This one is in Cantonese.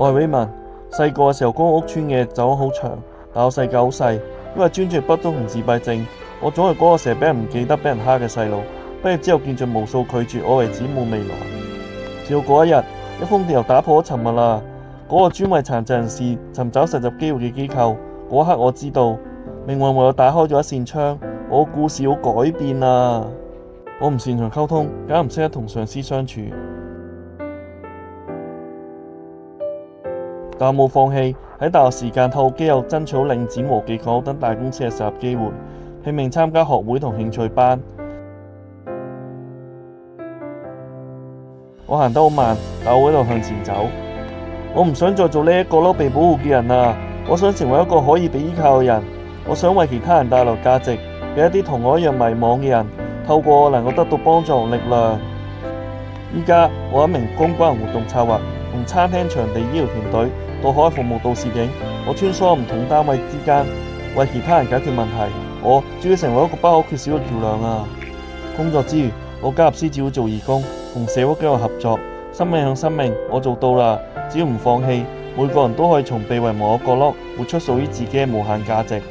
我係 Raymond，細個嘅時候公屋村嘅走廊好長，但我世界好細，因為專注力不足同自閉症，我總係嗰個成日俾人唔記得、俾人蝦嘅細路。畢業之後見盡無數拒絕我為止冇未來。直到嗰一日，一封電郵打破咗沉默啦。嗰個專為殘疾人士尋找實習機會嘅機構，嗰刻我知道命運為我打開咗一扇窗，我嘅故事要改變啦。我唔擅長溝通，更唔識得同上司相處。但我冇放棄，喺大學時間透過機構爭取到領展和記港澳等大公司嘅實習機會，拼命參加學會同興趣班。我行得好慢，但我喺度向前走。我唔想再做呢一個被保護嘅人啦，我想成為一個可以被依靠嘅人。我想為其他人帶來價值，俾一啲同我一樣迷茫嘅人，透過我能夠得到幫助同力量。依家我係一名公關活動策劃，從餐廳、場地、醫療團隊到海外服務到攝影，我穿梭唔同單位之間，為其他人解決問題。我終於成為一個不可缺少嘅橋樑啊！工作之餘，我加入獅子會做義工，同社會機構合作，生命向生命，我做到啦！只要唔放棄，每個人都可以從被遺忘嘅角落活出屬於自己嘅無限價值。